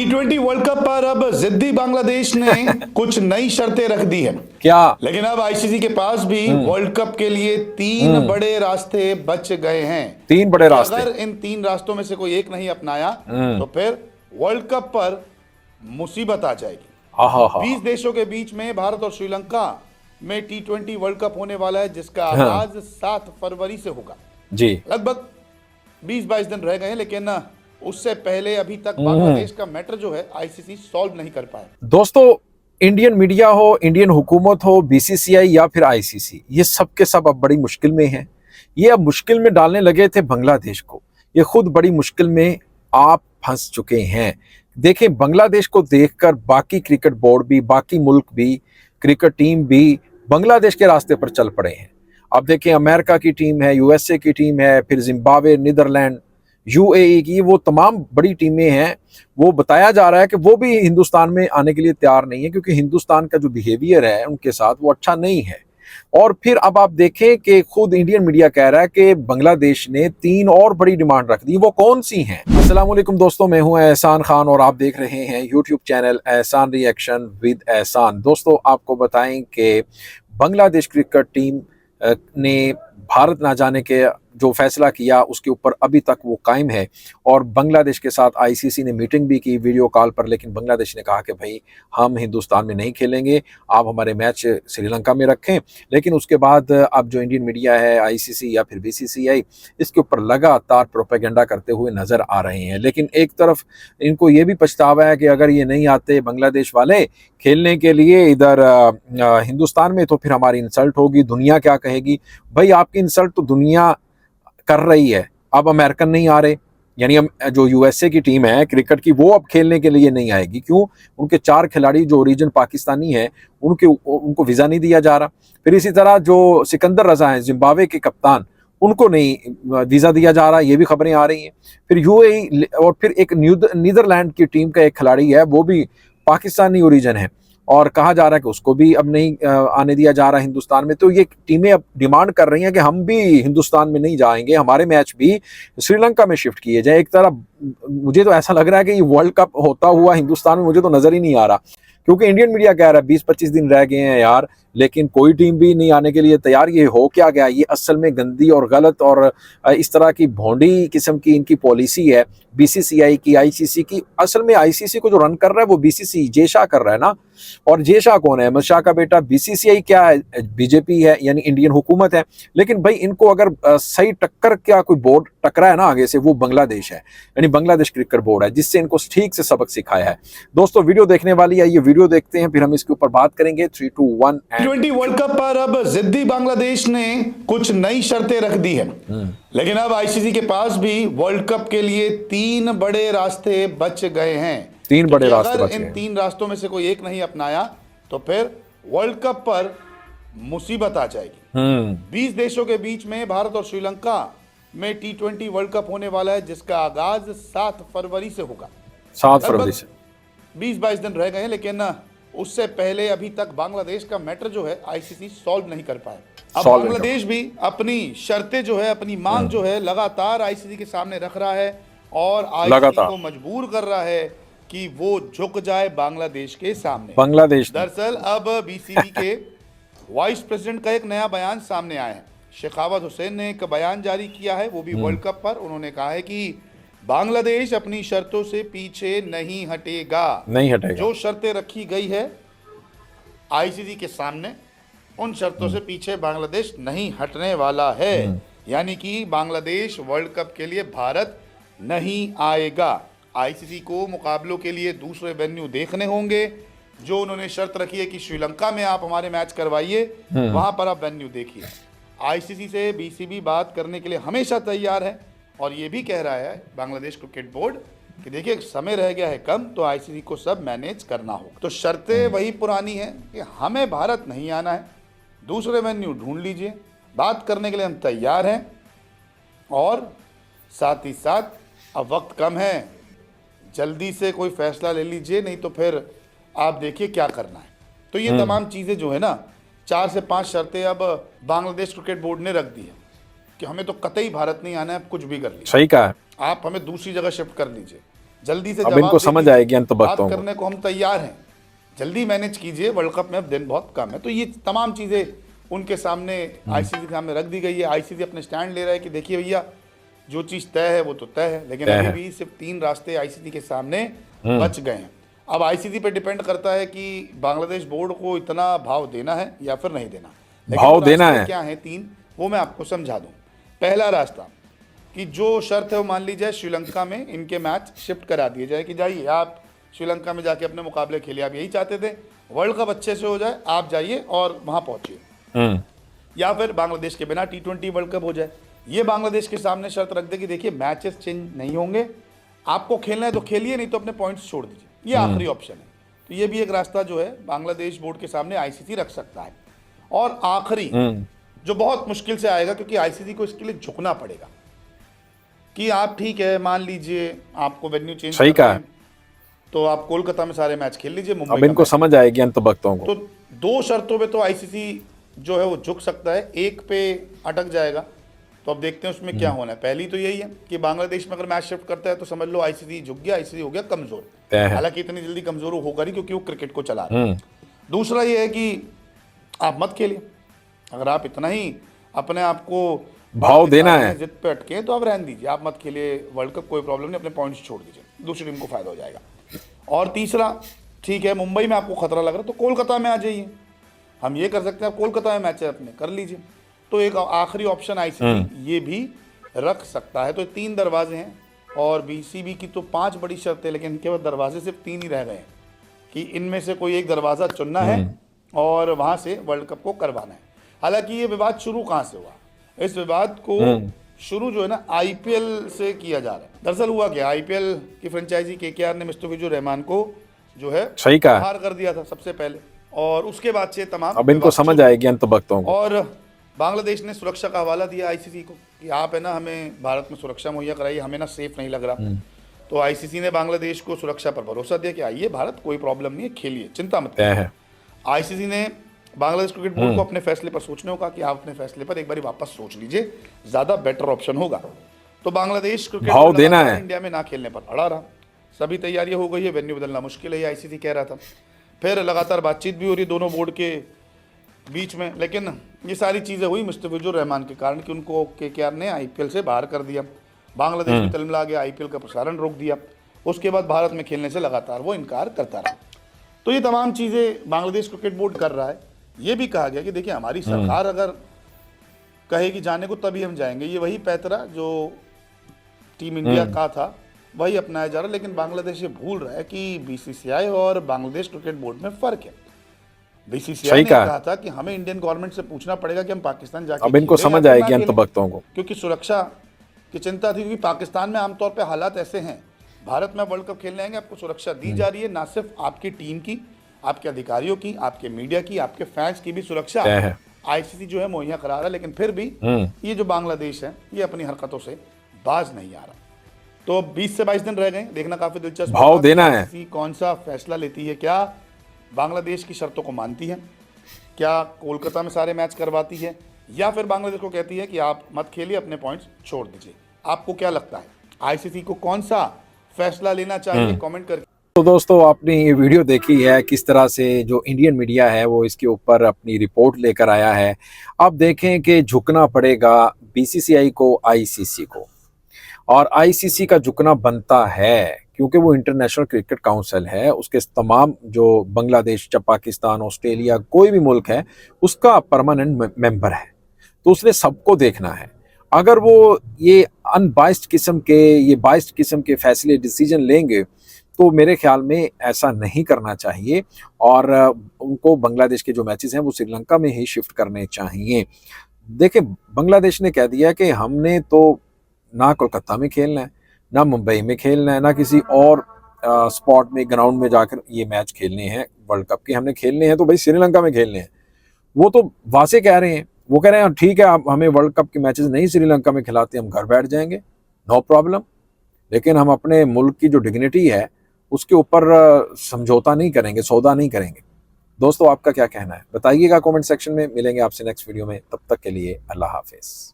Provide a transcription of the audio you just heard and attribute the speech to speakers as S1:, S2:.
S1: T20 world cup पर अब जिद्दी बांग्लादेश ने कुछ नई शर्तें रख दी है।
S2: क्या?
S1: लेकिन अब आईसीसी के पास भी वर्ल्ड कप के लिए तीन बड़े रास्ते बच गए हैं।
S2: तीन बड़े रास्ते।
S1: अगर इन तीन रास्तों में से कोई एक नहीं अपनाया तो फिर वर्ल्ड कप पर मुसीबत आ जाएगी। 20 देशों के बीच में भारत और श्रीलंका में T20 वर्ल्ड कप होने वाला है, जिसका आगाज 7 फरवरी से होगा।
S2: जी,
S1: लगभग 20-22 दिन रह गए हैं, लेकिन उससे पहले अभी तक बांग्लादेश का मैटर जो है आईसीसी सॉल्व नहीं कर पाया।
S2: दोस्तों, इंडियन मीडिया हो, इंडियन हुकूमत हो, बीसीसीआई या फिर आईसीसी, ये सब के सब अब बड़ी मुश्किल में हैं। ये अब मुश्किल में डालने लगे थे बांग्लादेश को। ये खुद बड़ी मुश्किल में आप फंस चुके हैं। देखें, बांग्लादेश को देखकर बाकी क्रिकेट बोर्ड भी, बाकी मुल्क भी, क्रिकेट टीम भी बांग्लादेश के रास्ते पर चल पड़े हैं। अब देखें, अमेरिका की टीम है, यूएसए की टीम है, फिर जिम्बाब्वे, नीदरलैंड, यूएई की, वो तमाम बड़ी टीमें हैं। वो बताया जा रहा है कि वो भी हिंदुस्तान में आने के लिए तैयार नहीं है, क्योंकि हिंदुस्तान का जो बिहेवियर है उनके साथ वो अच्छा नहीं है। और फिर अब आप देखें कि खुद इंडियन मीडिया कह रहा है कि बांग्लादेश ने 3 और बड़ी डिमांड रख दी। वो कौन सी हैं? अस्सलाम वालेकुम दोस्तों, मैं हूं एहसान खान और आप देख रहे हैं यूट्यूब चैनल एहसान रिएक्शन विद एहसान। दोस्तों, आपको बताएं कि बांग्लादेश क्रिकेट टीम ने भारत ना जाने के जो फैसला किया उसके ऊपर अभी तक वो कायम है। और बांग्लादेश के साथ आईसीसी ने मीटिंग भी की वीडियो कॉल पर, लेकिन बांग्लादेश ने कहा कि भाई हम हिंदुस्तान में नहीं खेलेंगे, आप हमारे मैच श्रीलंका में रखें। लेकिन उसके बाद अब जो इंडियन मीडिया है, आईसीसी या फिर बीसीसीआई, इसके ऊपर लगातार प्रोपेगेंडा करते हुए नज़र आ रहे हैं। लेकिन एक तरफ इनको ये भी पछतावा है कि अगर ये नहीं आते बांग्लादेश वाले खेलने के लिए इधर हिंदुस्तान में, तो फिर हमारी इंसल्ट होगी, दुनिया क्या कहेगी। भाई, आपकी इंसल्ट तो दुनिया कर रही है। अब अमेरिकन नहीं आ रहे, यानी जो यूएसए की टीम है क्रिकेट की, वो अब खेलने के लिए नहीं आएगी। क्यों? उनके 4 खिलाड़ी जो ओरिजिन पाकिस्तानी है, उनको वीज़ा नहीं दिया जा रहा। फिर इसी तरह जो सिकंदर रजा हैं, जिम्बाब्वे के कप्तान, उनको नहीं वीज़ा दिया जा रहा। ये भी खबरें आ रही हैं। फिर यूएई और फिर एक नीदरलैंड की टीम का एक खिलाड़ी है, वो भी पाकिस्तानी ओरिजिन है, और कहा जा रहा है कि उसको भी अब नहीं आने दिया जा रहा हिंदुस्तान में। तो ये टीमें अब डिमांड कर रही हैं कि हम भी हिंदुस्तान में नहीं जाएंगे, हमारे मैच भी श्रीलंका में शिफ्ट किए जाए। एक तरह मुझे तो ऐसा लग रहा है कि ये वर्ल्ड कप होता हुआ हिंदुस्तान में मुझे तो नज़र ही नहीं आ रहा, क्योंकि इंडियन मीडिया कह रहा है 20-25 दिन रह गए हैं यार, लेकिन कोई टीम भी नहीं आने के लिए तैयार। ये हो क्या गया? ये असल में गंदी और गलत और इस तरह की भोंडी किस्म की इनकी पॉलिसी है बीसीसीआई की, आईसीसी की। असल में आईसीसी को जो रन कर रहा है वो बीसीसी जे शाह कर रहा है ना। और जे शाह कौन है? अमित शाह का बेटा। बीसीसीआई क्या है? बीजेपी है, यानी इंडियन हुकूमत है। लेकिन भाई, इनको अगर सही टक्कर क्या कोई बोर्ड टकरा है ना आगे से, वो बांग्लादेश है, यानी बांग्लादेश क्रिकेट बोर्ड है, जिससे इनको ठीक से सबक सिखाया है। दोस्तों, वीडियो देखने वाली है, ये वीडियो देखते हैं, फिर हम इसके ऊपर बात करेंगे। 3, 2, 1
S1: T20 वर्ल्ड कप पर अब जिद्दी बांग्लादेश ने कुछ नई शर्तें रख दी है। लेकिन अब आईसीसी के पास भी वर्ल्ड कप के लिए 3 बड़े रास्ते बच गए हैं।
S2: 3 बड़े रास्ते
S1: अगर
S2: बच
S1: इन
S2: गए।
S1: 3 रास्तों में से कोई एक नहीं अपनाया तो फिर वर्ल्ड कप पर मुसीबत आ जाएगी। 20 देशों के बीच में भारत और श्रीलंका में T20 वर्ल्ड कप होने वाला है, जिसका आगाज 7 फरवरी से होगा।
S2: 7 फरवरी से
S1: 20-22 दिन रह गए हैं, लेकिन उससे पहले अभी तक बांग्लादेश का मैटर जो है आईसीसी सॉल्व नहीं कर पाए। अब बांग्लादेश भी अपनी शर्तें जो है, अपनी मांग जो है, लगातार आईसीसी के सामने रख रहा है और आईसीसी को मजबूर कर रहा है कि वो झुक जाए बांग्लादेश के सामने।
S2: बांग्लादेश
S1: दरअसल अब बीसीबी के वाइस प्रेसिडेंट का एक नया बयान सामने आया है। शेखावत हुसैन ने एक बयान जारी किया है, वो भी वर्ल्ड कप पर। उन्होंने कहा है कि बांग्लादेश अपनी शर्तों से पीछे नहीं हटेगा। जो शर्तें रखी गई है आईसीसी के सामने, उन शर्तों से पीछे बांग्लादेश नहीं हटने वाला है। यानी कि बांग्लादेश वर्ल्ड कप के लिए भारत नहीं आएगा। आईसीसी को मुकाबलों के लिए दूसरे वेन्यू देखने होंगे। जो उन्होंने शर्त रखी है कि श्रीलंका में आप हमारे मैच करवाइए, वहां पर आप वेन्यू देखिए। आईसीसी से बीसीबी बात करने के लिए हमेशा तैयार है, और ये भी कह रहा है बांग्लादेश क्रिकेट बोर्ड कि देखिए समय रह गया है कम, तो आईसीसी को सब मैनेज करना होगा। तो शर्तें वही पुरानी है कि हमें भारत नहीं आना है, दूसरे वेन्यू ढूंढ लीजिए। बात करने के लिए हम तैयार हैं, और साथ ही साथ अब वक्त कम है, जल्दी से कोई फैसला ले लीजिए, नहीं तो फिर आप देखिए क्या करना है। तो ये तमाम चीज़ें जो है ना, 4 से 5 शर्तें अब बांग्लादेश क्रिकेट बोर्ड ने रख दी है कि हमें तो कतई भारत नहीं आना है, कुछ भी कर लीजिए।
S2: सही कहा है।
S1: आप हमें दूसरी जगह शिफ्ट कर लीजिए, जल्दी से
S2: अब
S1: जवाब
S2: इनको
S1: दे
S2: समझ
S1: दीजिए।
S2: आएगी अंत
S1: बात
S2: वक्तों को।
S1: करने को हम तैयार हैं, जल्दी मैनेज कीजिए, वर्ल्ड कप में अब दिन बहुत कम है। तो ये तमाम चीज़ें उनके सामने आईसीसी के सामने रख दी गई है। आईसीसी अपने स्टैंड ले रहा है कि देखिए भैया, जो चीज़ तय है वो तो तय है, लेकिन
S2: तय
S1: अभी
S2: है।
S1: भी सिर्फ 3 रास्ते आईसीसी के सामने बच गए हैं। अब आईसीसी पे डिपेंड करता है कि बांग्लादेश बोर्ड को इतना भाव देना है या फिर नहीं देना। लेकिन वो
S2: भाव देना
S1: रास्ते
S2: है।
S1: क्या हैं 3, वो मैं आपको समझा दूं। पहला रास्ता कि जो शर्त है वो मान ली जाए, श्रीलंका में इनके मैच शिफ्ट करा दिए जाए कि जाइए आप श्रीलंका में जाके अपने मुकाबले खेलिए। आप यही चाहते थे वर्ल्ड कप अच्छे से हो जाए, आप जाइए और वहाँ पहुँचिए। या फिर बांग्लादेश के बिना T20 वर्ल्ड कप हो जाए। ये बांग्लादेश के सामने शर्त रख दे कि देखिए मैचेस चेंज नहीं होंगे, आपको खेलना है तो खेलिए, नहीं तो अपने पॉइंट्स छोड़ दीजिए। ये आखिरी ऑप्शन है। तो ये भी एक रास्ता जो है बांग्लादेश बोर्ड के सामने आईसीसी रख सकता है। और आखिरी जो बहुत मुश्किल से आएगा, क्योंकि आईसीसी को इसके लिए झुकना पड़ेगा कि आप ठीक है, मान लीजिए आपको वेन्यू चेंज
S2: सही
S1: करना
S2: कहा।
S1: है, तो आप कोलकाता में सारे मैच खेल लीजिए, मुंबई
S2: अब
S1: का
S2: इनको
S1: मैच।
S2: समझ आएगी अंत वक्तों को।
S1: तो 2 शर्तों पे तो आईसीसी जो है वो झुक सकता है, एक पे अटक जाएगा। तो अब देखते हैं उसमें क्या होना है। पहली तो यही है कि बांग्लादेश में अगर मैच शिफ्ट करता है तो समझ लो आईसीसी झुक गया, आईसीसी हो गया कमजोर।
S2: तय है।
S1: हालांकि इतनी जल्दी कमजोर होगा नहीं, क्योंकि वो क्रिकेट को चला रहा है। दूसरा ये है कि आप मत खेलिए, अगर आप इतना ही अपने आप को
S2: भाव देना है।
S1: जिद पे अटके तो आप रहने दीजिए, आप मत खेलिए वर्ल्ड कप, कोई प्रॉब्लम नहीं, अपने पॉइंट्स छोड़ दीजिए, दूसरी टीम को फायदा हो जाएगा। और तीसरा, ठीक है मुंबई में आपको खतरा लग रहा है तो कोलकाता में आ जाइए, हम ये कर सकते हैं, आप कोलकाता में मैच है अपने कर लीजिए। तो एक आखिरी ऑप्शन आईसीसी ये भी रख सकता है। तो 3 दरवाजे हैं, और बीसीबी की तो 5 बड़ी शर्तें, लेकिन केवल दरवाजे सिर्फ 3 ही रह गए हैं कि इनमें से कोई एक दरवाज़ा चुनना है और वहाँ से वर्ल्ड कप को करवाना है। हालांकि ये विवाद शुरू कहाँ से हुआ, इस विवाद को शुरू जो है ना आईपीएल से किया जा रहा है। दरअसल हुआ क्या, आईपीएल की फ्रेंचाइजी केकेआर ने मुस्तफिजुर रहमान को जो है
S2: सही कहा।
S1: बाहर कर दिया था सबसे पहले, और उसके बाद से तमाम
S2: अब इनको
S1: विवाद
S2: समझ
S1: शुरू।
S2: आएगी अंत वक्तों को।
S1: और बांग्लादेश ने सुरक्षा का हवाला दिया आईसीसी को कि आप है ना हमें भारत में सुरक्षा मुहैया कराइए, हमें ना सेफ नहीं लग रहा। तो आईसीसी ने बांग्लादेश को सुरक्षा पर भरोसा दिया कि आइए भारत, कोई प्रॉब्लम नहीं है, खेलिए, चिंता मत
S2: तय
S1: करिए।
S2: है।
S1: आईसीसी ने बांग्लादेश क्रिकेट बोर्ड को अपने फैसले पर सोचने को कहा कि आप अपने फैसले पर एक बार वापस सोच लीजिए, ज़्यादा बेटर ऑप्शन होगा। तो बांग्लादेश क्रिकेट
S2: भाव
S1: बोर्ड
S2: देना
S1: लगातार
S2: है।
S1: इंडिया में ना खेलने पर अड़ा रहा। सभी तैयारियां हो गई है, वेन्यू बदलना मुश्किल है, ये आईसीसी कह रहा था। फिर लगातार बातचीत भी हो रही दोनों बोर्ड के बीच में, लेकिन ये सारी चीज़ें हुई मुस्तफिजुर रहमान के कारण कि उनको केकेआर ने आईपीएल से बाहर कर दिया। बांग्लादेश भी तिलमिला गया, आईपीएल का प्रसारण रोक दिया। उसके बाद भारत में खेलने से लगातार वो इनकार करता रहा। तो ये तमाम चीज़ें बांग्लादेश क्रिकेट बोर्ड कर रहा है। ये भी कहा गया कि देखिए हमारी सरकार अगर कहेगी जाने को तभी हम जाएंगे। ये वही पैतरा जो टीम इंडिया का था वही अपनाया जा रहा है। लेकिन बांग्लादेश ये भूल रहा है कि बीसीसीआई और बांग्लादेश क्रिकेट बोर्ड में फ़र्क है। बीसीसीआई ने कहा था कि हमें इंडियन गवर्नमेंट से पूछना पड़ेगा कि हम पाकिस्तान जाके
S2: अब इनको
S1: खेलें या
S2: समझ
S1: फिर ना
S2: आएगी अंत
S1: खेलें।
S2: वक्तों को।
S1: क्योंकि सुरक्षा की चिंता थी, क्योंकि पाकिस्तान में आमतौर पे हालात ऐसे हैं, भारत में वर्ल्ड कप खेलने आएंगे, आपको सुरक्षा दी जा रही है, ना सिर्फ आपकी टीम की, आपके अधिकारियों की, आपके मीडिया की, आपके फैंस की भी सुरक्षा
S2: है।
S1: आईसीसी जो है मुहैया करा रहा है। लेकिन फिर भी ये जो बांग्लादेश है ये अपनी हरकतों से बाज नहीं आ रहा। तो 20 से 22 दिन रह गए, देखना काफी दिलचस्प
S2: भाव देना है।
S1: आईसीसी कौन सा फैसला लेती है, क्या बांग्लादेश की शर्तों को मानती है, क्या कोलकाता में सारे मैच करवाती है, या फिर बांग्लादेश को कहती है कि आप मत खेलिए, अपने पॉइंट्स छोड़ दीजिए। आपको क्या लगता है, आईसीसी को कौन सा फैसला लेना चाहिए, कमेंट करके।
S2: तो दोस्तों आपने ये वीडियो देखी है किस तरह से जो इंडियन मीडिया है वो इसके ऊपर अपनी रिपोर्ट लेकर आया है। अब देखें कि झुकना पड़ेगा बीसीसीआई को, आईसीसी को, और आईसीसी का झुकना बनता है क्योंकि वो इंटरनेशनल क्रिकेट काउंसिल है। उसके तमाम जो बांग्लादेश, पाकिस्तान, ऑस्ट्रेलिया, कोई भी मुल्क है उसका परमानेंट मेंबर है, तो उसने सबको देखना है। अगर वो ये अनबाइस्ड किस्म के, ये बाइस्ड किस्म के फैसले, डिसीजन लेंगे तो मेरे ख्याल में ऐसा नहीं करना चाहिए, और उनको बांग्लादेश के जो मैचेस हैं वो श्रीलंका में ही शिफ्ट करने चाहिए। देखिए बांग्लादेश ने कह दिया कि हमने तो ना कोलकाता में खेलना है, ना मुंबई में खेलना है, ना किसी और स्पॉट में, ग्राउंड में जाकर ये मैच खेलने हैं वर्ल्ड कप के, हमने खेलने हैं तो भाई श्रीलंका में खेलने हैं। वो तो वासे कह रहे हैं, वो कह रहे हैं ठीक है आप हमें वर्ल्ड कप के मैचेस नहीं श्रीलंका में खिलाते, हम घर बैठ जाएंगे, नो प्रॉब्लम, लेकिन हम अपने मुल्क की जो डिग्निटी है उसके ऊपर समझौता नहीं करेंगे, सौदा नहीं करेंगे। दोस्तों आपका क्या कहना है बताइएगा कमेंट सेक्शन में। मिलेंगे आपसे नेक्स्ट वीडियो में, तब तक के लिए अल्लाह हाफिज।